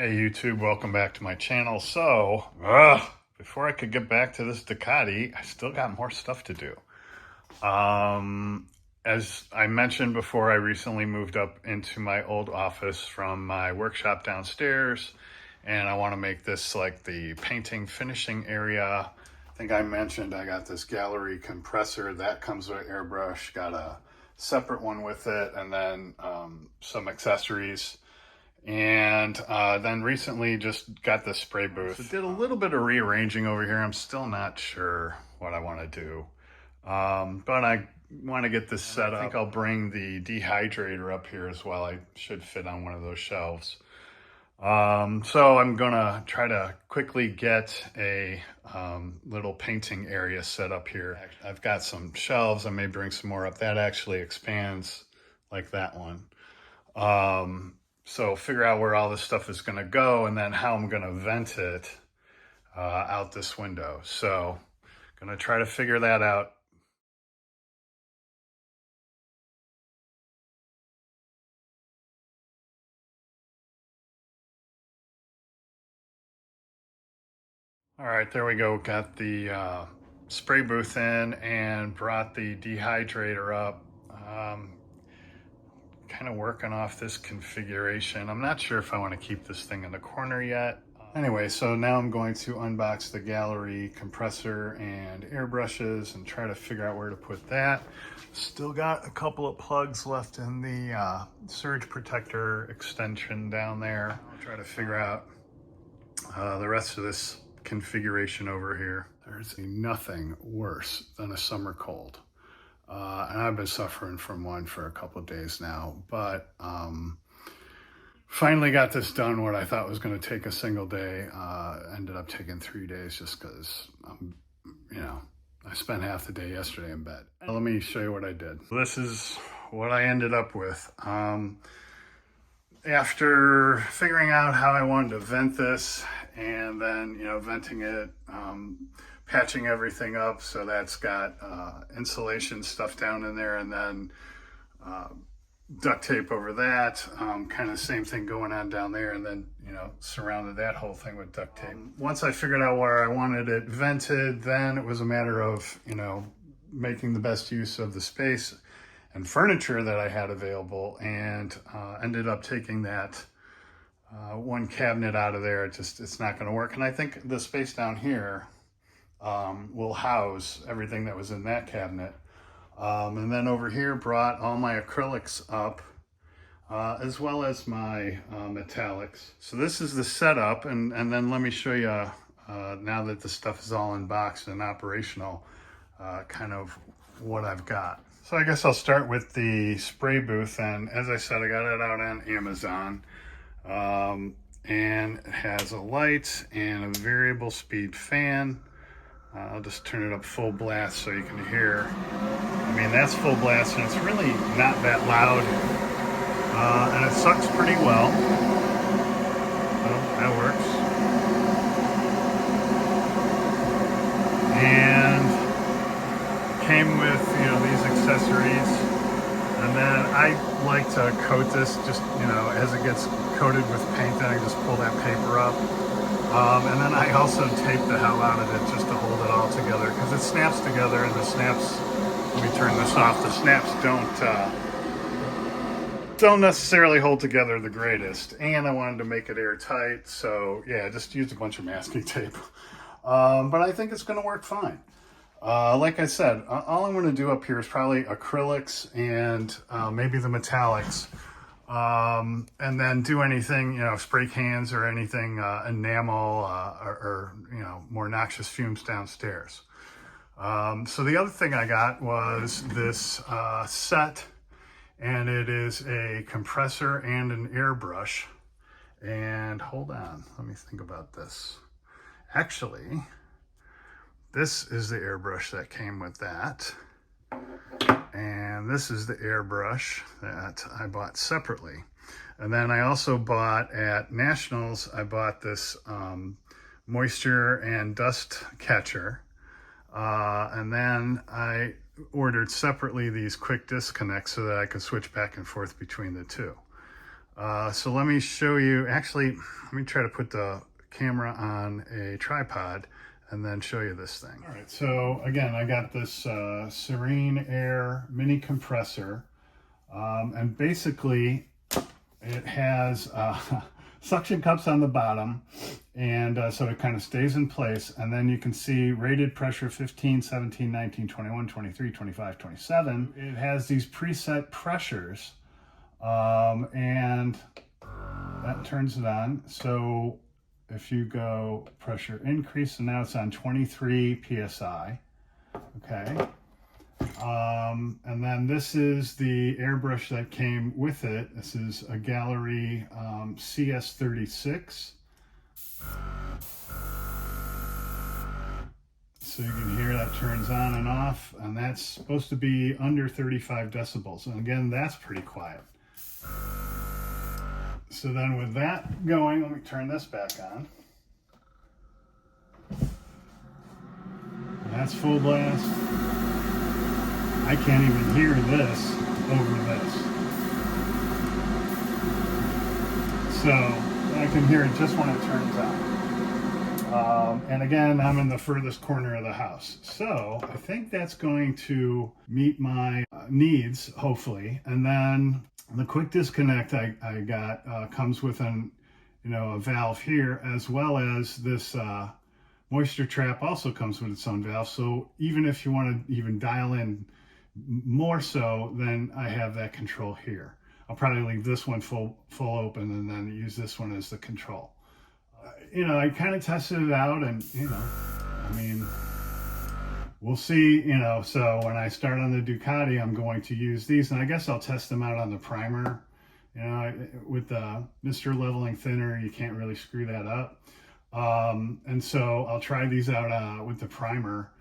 Hey YouTube, welcome back to my channel. So, before I could get back to this Ducati, I still got more stuff to do. As I mentioned before, I recently moved up into my old office from my workshop downstairs, and I want to make this like the painting finishing area. I think I mentioned I got this gallery compressor that comes with Airbrush, got a separate one with it, and then some accessories. And then recently just got the spray booth. So did a little bit of rearranging over here. I'm still not sure what I want to do. But I want to get this set up. I think I'll bring the dehydrator up here as well. I should fit on one of those shelves. So I'm gonna try to quickly get a little painting area set up here. I've got some shelves. I may bring some more up. That actually expands like that one. So figure out where all this stuff is going to go and then how I'm going to vent it out this window. So going to try to figure that out. All right, there we go. Got the spray booth in and brought the dehydrator up. Kind of working off this configuration. I'm not sure if I want to keep this thing in the corner yet. Anyway, so now I'm going to unbox the gallery compressor and airbrushes and try to figure out where to put that. Still got a couple of plugs left in the surge protector extension down there. I'll try to figure out the rest of this configuration over here. There's nothing worse than a summer cold. And I've been suffering from one for a couple of days now, but finally got this done. What I thought was going to take a single day ended up taking 3 days just because, I spent half the day yesterday in bed. Let me show you what I did. This is what I ended up with. After figuring out how I wanted to vent this and then, venting it, patching everything up, so that's got insulation stuff down in there, and then duct tape over that, kind of same thing going on down there, and then surrounded that whole thing with duct tape. Once I figured out where I wanted it vented, then it was a matter of making the best use of the space and furniture that I had available, and ended up taking that one cabinet out of there. It's not going to work, and I think the space down here will house everything that was in that cabinet. And then over here brought all my acrylics up, as well as my metallics. So this is the setup, and then let me show you, now that the stuff is all unboxed and operational, kind of what I've got. So I guess I'll start with the spray booth, and as I said, I got it out on Amazon. And it has a light and a variable speed fan. I'll just turn it up full blast so you can hear. I mean, that's full blast, and it's really not that loud. And it sucks pretty well. So that works. And came with, these accessories. And then I like to coat this just, as it gets coated with paint, then I just pull that paper up. And then I also tape the hell out of it just to hold it all together, because it snaps together, and the snaps, let me turn this off, the snaps don't necessarily hold together the greatest. And I wanted to make it airtight, so yeah, just used a bunch of masking tape. But I think it's going to work fine. Like I said, all I'm going to do up here is probably acrylics and maybe the metallics. And then do anything, spray cans or anything, enamel, or more noxious fumes downstairs. So the other thing I got was this set, and it is a compressor and an airbrush. And hold on, let me think about this. Actually, this is the airbrush that came with that. And this is the airbrush that I bought separately. And then I also bought at Nationals, I bought this moisture and dust catcher. And then I ordered separately these quick disconnects so that I could switch back and forth between the two. So let me show you, actually, let me try to put the camera on a tripod and then show you this thing. All right, so again, I got this Serene Air mini compressor, and basically it has suction cups on the bottom, and so it kind of stays in place, and then you can see rated pressure 15, 17, 19, 21, 23, 25, 27. It has these preset pressures, and that turns it on. So if you go pressure increase, so now it's on 23 psi. Okay. And then this is the airbrush that came with it. This is a Gallery CS36. So you can hear that turns on and off, and that's supposed to be under 35 decibels. And again, that's pretty quiet. So then with that going, let me turn this back on. That's full blast. I can't even hear this over this. So I can hear it just when it turns on. And again, I'm in the furthest corner of the house. So I think that's going to meet my needs, hopefully. And then the quick disconnect I got comes with a valve here, as well as this moisture trap also comes with its own valve. So even if you want to even dial in more so, then I have that control here. I'll probably leave this one full open and then use this one as the control. I kind of tested it out, and I mean, we'll see. So when I start on the Ducati, I'm going to use these, and I guess I'll test them out on the primer. With the Mr. Leveling Thinner, you can't really screw that up. And so I'll try these out with the primer,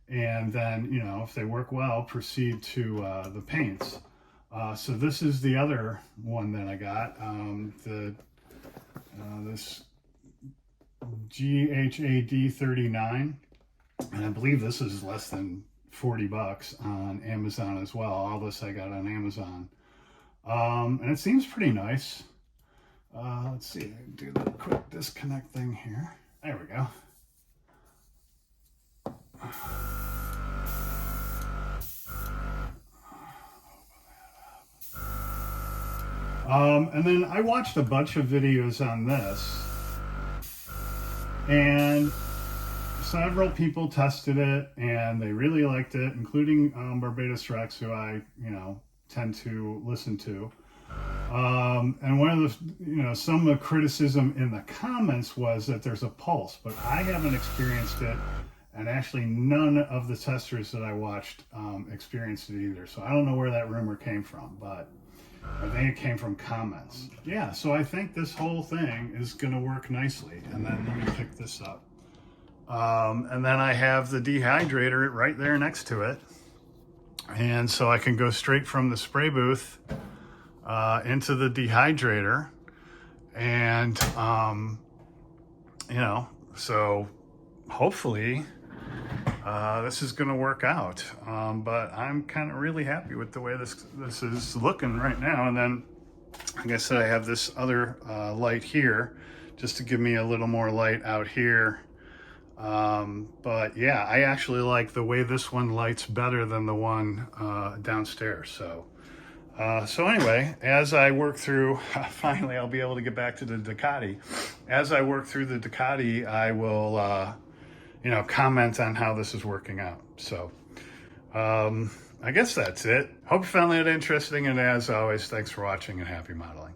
and then, if they work well, proceed to the paints. So this is the other one that I got, this GHAD 39, and I believe this is less than 40 bucks on Amazon as well. All this I got on Amazon. And it seems pretty nice. Let's see, do the quick disconnect thing here. There we go. And then I watched a bunch of videos on this, and several people tested it and they really liked it, including Barbados Rex, who I tend to listen to. And one of the, some of the criticism in the comments was that there's a pulse, but I haven't experienced it, and actually none of the testers that I watched experienced it either. So I don't know where that rumor came from, but I think it came from comments. Yeah, so I think this whole thing is going to work nicely. And then let me pick this up. And then I have the dehydrator right there next to it. And so I can go straight from the spray booth into the dehydrator. And, so hopefully this is going to work out. But I'm kind of really happy with the way this is looking right now. And then, like I said, I have this other light here just to give me a little more light out here. But yeah, I actually like the way this one lights better than the one downstairs. So anyway, as I work through, finally I'll be able to get back to the Ducati. As I work through the Ducati, I will comment on how this is working out. So I guess that's it. Hope you found that interesting, and as always, thanks for watching and happy modeling.